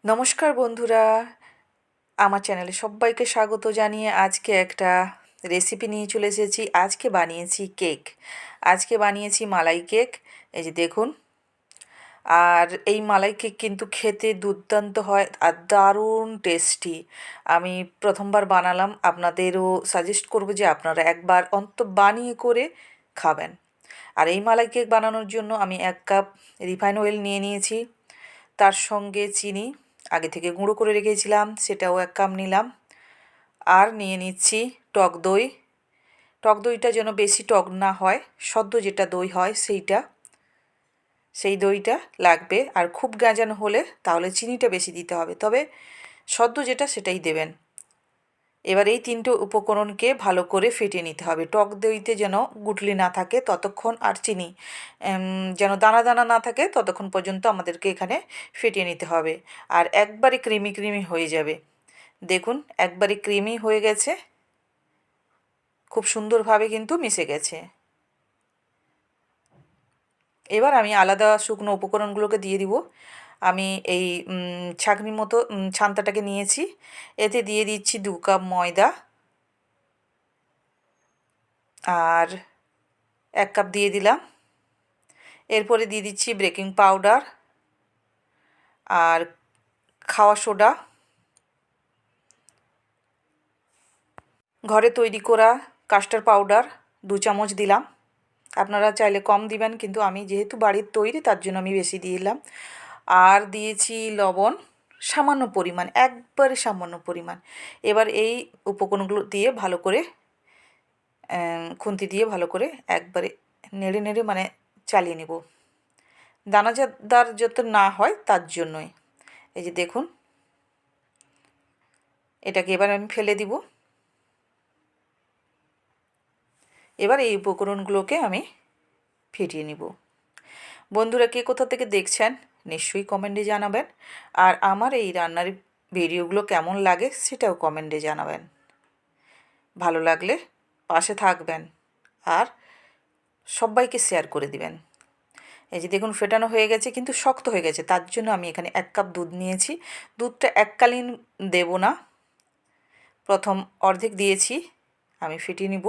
নমস্কার বন্ধুরা, আমার চ্যানেলে সবাইকে স্বাগত জানিয়ে আজকে একটা রেসিপি নিয়ে চলে এসেছি। আজকে বানিয়েছি কেক। আজকে বানিয়েছি মালাই কেক। এই যে দেখুন। আর এই মালাই কেক কিন্তু খেতে দুর্দান্ত হয় আর দারুণ টেস্টি। আমি প্রথমবার বানালাম, আপনাদেরও সাজেস্ট করব যে আপনারা একবার অন্তত বানিয়ে করে খাবেন। আর এই মালাই কেক বানানোর জন্য আমি 1 কাপ রিফাইন অয়েল নিয়ে নিয়েছি। তার সঙ্গে চিনি আগে থেকে গুঁড়ো করে রেখেছিলাম, সেটাও 1 কাপ নিলাম। আর নিয়ে নিচ্ছি টক দই। টক দইটা যেন বেশি টক না হয়, সদ্য যেটা দই হয় সেই দইটা লাগবে। আর খুব গাঁজানো হলে তাহলে চিনিটা বেশি দিতে হবে, তবে সদ্য যেটা সেটাই দেবেন। এবার এই 3টে উপকরণকে ভালো করে ফেটিয়ে নিতে হবে। টক দইতে যেন গুটলি না থাকে ততক্ষণ, আর চিনি যেন দানা দানা না থাকে ততক্ষণ পর্যন্ত আমাদেরকে এখানে ফেটিয়ে নিতে হবে। আর একবারে ক্রিমি ক্রিমি হয়ে যাবে। দেখুন একবারে ক্রিমি হয়ে গেছে, খুব সুন্দরভাবে কিন্তু মিশে গেছে। এবার আমি আলাদা শুকনো উপকরণগুলোকে দিয়ে দিব। আমি এই ছাঁকনির মতো ছান্তাটাকে নিয়েছি, এতে দিয়ে দিচ্ছি 2 কাপ ময়দা আর 1 কাপ দিয়ে দিলাম। এরপরে দিয়ে দিচ্ছি বেকিং পাউডার আর খাওয়া সোডা, ঘরে তৈরি করা কাস্টার্ড পাউডার 2 চামচ দিলাম। আপনারা চাইলে কম দিবেন, কিন্তু আমি যেহেতু বাড়ির তৈরি তার জন্য আমি বেশি দিলাম। আর দিয়েছি লবণ সামান্য পরিমাণ, একবারে সামান্য পরিমাণ। এবার এই উপকরণগুলো দিয়ে ভালো করে খুন্তি দিয়ে ভালো করে একবারে নেড়ে নেড়ে মানে চালিয়ে নেব, দানাদার যাতে না হয় তার জন্যই। এই যে দেখুন, এটাকে এবার আমি ফেলে দিব। এবার এই উপকরণগুলোকে আমি ফেটিয়ে নিব। বন্ধুরা, কে কোথা থেকে দেখছেন নিশ্চয়ই কমেন্টে জানাবেন। আর আমার এই রান্নার ভিডিওগুলো কেমন লাগে সেটাও কমেন্টে জানাবেন। ভালো লাগলে পাশে থাকবেন আর সবাইকে শেয়ার করে দিবেন। এই যে দেখুন ফেটানো হয়ে গেছে, কিন্তু শক্ত হয়ে গেছে, তার জন্য আমি এখানে 1 কাপ দুধ নিয়েছি। দুধটা এককালীন দেব না, প্রথম অর্ধেক দিয়েছি, আমি ফেটিয়ে নিব।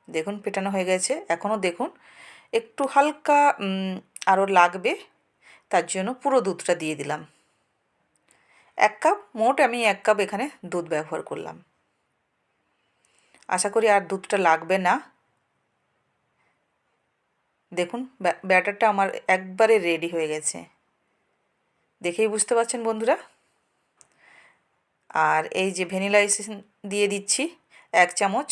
দেখুন ফেটানো হয়ে গেছে, এখনও দেখুন একটু হালকা আরও লাগবে, তার জন্য পুরো দুধটা দিয়ে দিলাম। 1 কাপ, মোট আমি 1 কাপ এখানে দুধ ব্যবহার করলাম। আশা করি আর দুধটা লাগবে না। দেখুন ব্যাটারটা আমার একবারে রেডি হয়ে গেছে, দেখেই বুঝতে পারছেন বন্ধুরা। আর এই যে ভ্যানিলা এসেন্স দিয়ে দিচ্ছি 1 চামচ।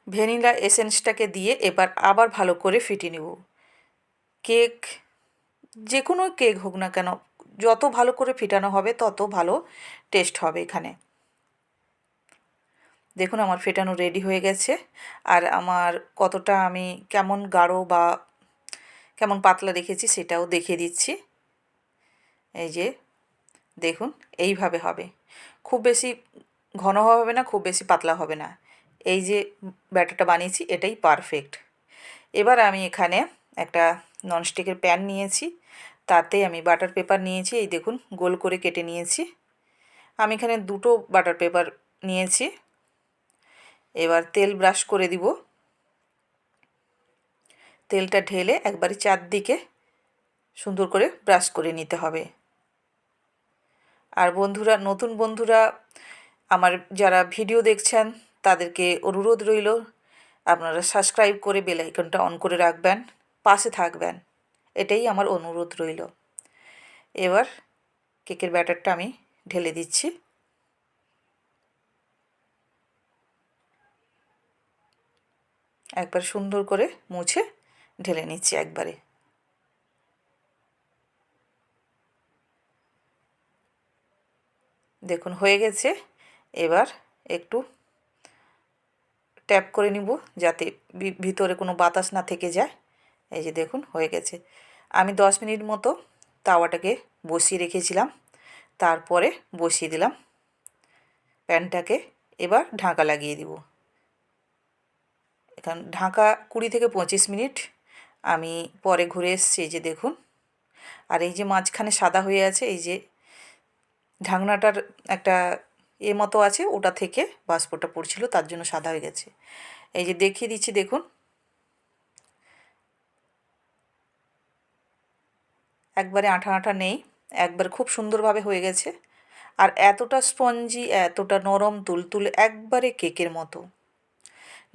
ভ্যানিলা এসেন্সটাকে দিয়ে এবার আবার ভালো করে ফেটিয়ে নেব। কেক, যে কোনো কেক হোক না কেন, যত ভালো করে ফেটানো হবে তত ভালো টেস্ট হবে এখানে। দেখুন আমার ফেটানো রেডি হয়ে গেছে। আর আমার কতটা আমি কেমন গাঢ় বা কেমন পাতলা রেখেছি সেটাও দেখিয়ে দিচ্ছি। এই যে দেখুন এইভাবে হবে, খুব বেশি ঘন হবে না, খুব বেশি পাতলা হবে না। এই যে ব্যাটারটা বানিয়েছি এটাই পারফেক্ট। এবার আমি এখানে একটা ননস্টিকের প্যান নিয়েছি, তাতে আমি বাটার পেপার নিয়েছি। এই দেখুন গোল করে কেটে নিয়েছি। আমি এখানে 2টো বাটার পেপার নিয়েছি। এবার তেল ব্রাশ করে দিব। তেলটা ঢেলে একবারে চারদিকে সুন্দর করে ব্রাশ করে নিতে হবে। আর বন্ধুরা, নতুন বন্ধুরা আমার যারা ভিডিও দেখছেন তাদেরকে অনুরোধ রইল আপনারা সাবস্ক্রাইব করে বেল আইকনটা অন করে রাখবেন, পাশে থাকবেন, এটাই আমার অনুরোধ রইল। এবার কেকের ব্যাটারটা আমি ঢেলে দিচ্ছি। একবার সুন্দর করে মুছে ঢেলে নিচ্ছি একবারে। দেখুন হয়ে গেছে। এবার একটু ট্যাপ করে নিব যাতে ভিতরে কোনো বাতাস না থেকে যায়। এই যে দেখুন হয়ে গেছে। আমি 10 মিনিট মতো তাওয়াটাকে বসিয়ে রেখেছিলাম, তারপরে বসিয়ে দিলাম প্যানটাকে। এবার ঢাকা লাগিয়ে দিব। এখন ঢাকা 20 থেকে 25 মিনিট আমি পরে ঘুরে এসেছি, এই যে দেখুন। আর এই যে মাঝখানে সাদা হয়ে আছে, এই যে ঢাকনাটার একটা মতো আছে, ওটা থেকে বাষ্পটা পড়ছিল, তার জন্য সাদা হয়ে গেছে। এই যে দেখিয়ে দিচ্ছি দেখুন, একবারে আঠা আঠা নেই, একবার খুব সুন্দরভাবে হয়ে গেছে। আর এতটা স্পঞ্জি, এতটা নরম তুলতুলে, একবারে কেকের মতো।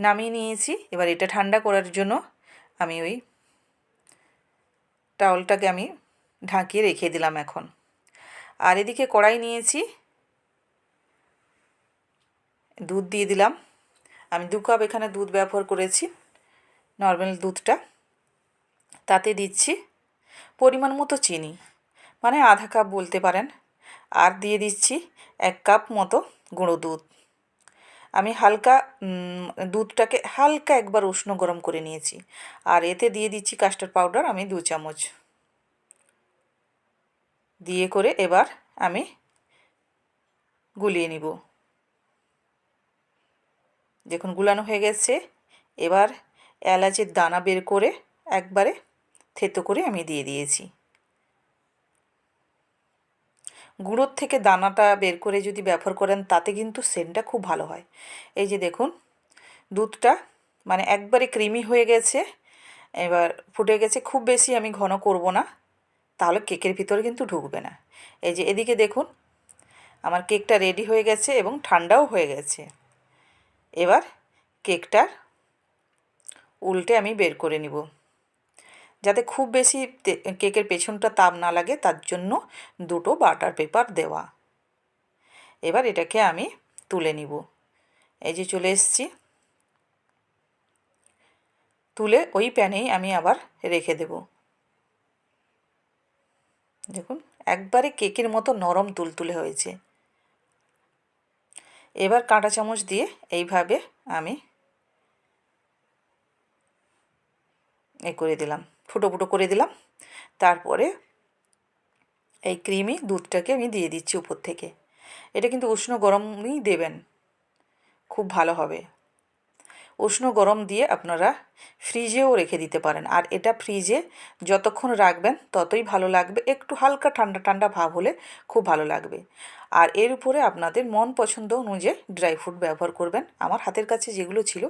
নামিয়ে নিয়েছি। এবার এটা ঠান্ডা করার জন্য আমি ওই টাওয়ালটাকে আমি ঢাকিয়ে রেখে দিলাম এখন। আর এদিকে কড়াই নিয়েছি, দুধ দিয়ে দিলাম। আমি 2 কাপ এখানে দুধ ব্যবহার করেছি, নর্মাল দুধটা। তাতে দিচ্ছি পরিমাণ মতো চিনি, মানে আধা কাপ বলতে পারেন। আর দিয়ে দিচ্ছি 1 কাপ মতো গুঁড়ো দুধ। আমি হালকা দুধটাকে হালকা একবার উষ্ণ গরম করে নিয়েছি। আর এতে দিয়ে দিচ্ছি কাস্টার্ড পাউডার আমি 2 চামচ দিয়ে করে এবার আমি গুলিয়ে নিব। দেখুন গুলানো হয়ে গেছে। এবার এলাচের দানা বের করে একবারে থেতো করে আমি দিয়ে দিয়েছি। গুঁড়োর থেকে দানাটা বের করে যদি ব্যবহার করেন তাতে কিন্তু সেন্টটা খুব ভালো হয়। এই যে দেখুন দুধটা মানে একবারে ক্রিমি হয়ে গেছে, এবার ফুটে গেছে। খুব বেশি আমি ঘন করব না, তাহলে কেকের ভিতরে কিন্তু ঢুকবে না। এই যে এদিকে দেখুন আমার কেকটা রেডি হয়ে গেছে এবং ঠান্ডাও হয়ে গেছে। এবার কেকটার উল্টে আমি বের করে নিব, যাতে খুব বেশি কেকের পেছনটা তাপ না লাগে, তার জন্য 2টো বাটার পেপার দেওয়া। এবার এটাকে আমি তুলে নিব। এই যে চলে এসেছি, তুলে ওই প্যানেই আমি আবার রেখে দেব। দেখুন একবারে কেকের মতো নরম তুলতুলে হয়েছে। এবার কাঁটা চামচ দিয়ে এইভাবে আমি করে দিলাম, ফুটো ফুটো করে দিলাম। তারপরে এই ক্রিমি দুধটাকে আমি দিয়ে দিচ্ছি উপর থেকে। এটা কিন্তু উষ্ণ গরমই দেবেন, খুব ভালো হবে। উষ্ণ গরম দিয়ে আপনারা ফ্রিজেও রেখে দিতে পারেন। আর এটা ফ্রিজে যতক্ষণ রাখবেন ততই ভালো লাগবে, একটু হালকা ঠান্ডা ঠান্ডা ভাব হলে খুব ভালো লাগবে। আর এর উপরে আপনাদের মন পছন্দ অনুযায়ী ড্রাই ফ্রুট ব্যবহার করবেন। আমার হাতের কাছে যেগুলো ছিল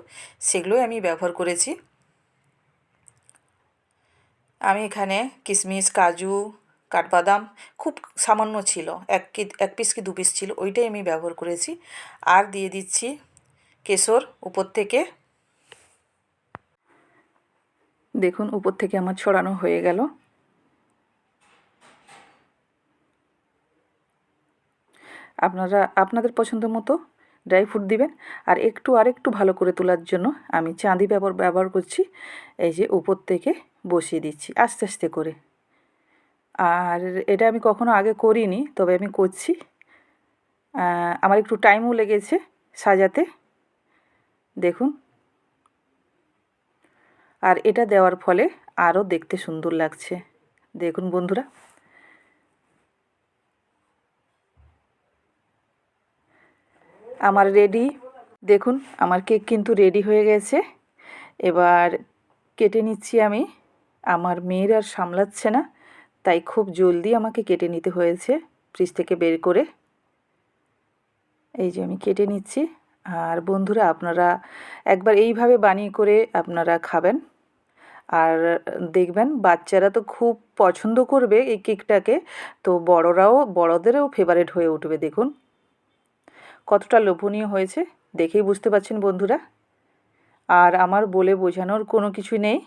সেগুলোই আমি ব্যবহার করেছি। আমি এখানে কিশমিশ, কাজু, কাঠবাদাম খুব সামান্য ছিল, 1 পিস কি 2 পিস ছিল, ওইটাই আমি ব্যবহার করেছি। আর দিয়ে দিচ্ছি কেশর উপর থেকে। দেখুন উপর থেকে আমার ছড়ানো হয়ে গেল। আপনারা আপনাদের পছন্দ মতো ড্রাই ফ্রুট দিবেন। আর আরেকটু ভালো করে তোলার জন্য আমি চাঁদি ব্যবহার করছি। এই যে উপর থেকে বসিয়ে দিচ্ছি আস্তে আস্তে করে। আর এটা আমি কখনো আগে করিনি, তবে আমি করছি। আমার একটু টাইমও লেগেছে সাজাতে, দেখুন। আর এটা দেওয়ার ফলে আরও দেখতে সুন্দর লাগছে, দেখুন বন্ধুরা। আমার রেডি, দেখুন আমার কেক কিন্তু রেডি হয়ে গেছে। এবার কেটে নিচ্ছি আমি। আমার মেয়ের আর সামলাচ্ছে না, তাই খুব জলদি আমাকে কেটে নিতে হয়েছে ফ্রিজ থেকে বের করে। এই যে আমি কেটে নিচ্ছি। আর বন্ধুরা আপনারা একবার এইভাবে বানিয়ে করে আপনারা খাবেন, আর দেখবেন বাচ্চারা তো খুব পছন্দ করবে এই কেকটাকে, তো বড়দেরও ফেভারিট হয়ে উঠবে। দেখুন কতটা লোভনীয় হয়েছে, দেখেই বুঝতে পারছেন বন্ধুরা। আর আমার বলে বোঝানোর কোনো কিছু নেই,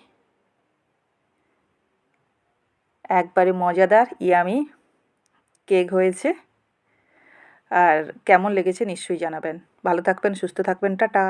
একবারে মজাদার ইয়ামি কেক হয়েছে। আর কেমন লেগেছে নিশ্চয়ই জানাবেন। ভালো থাকবেন, সুস্থ থাকবেন, টাটা।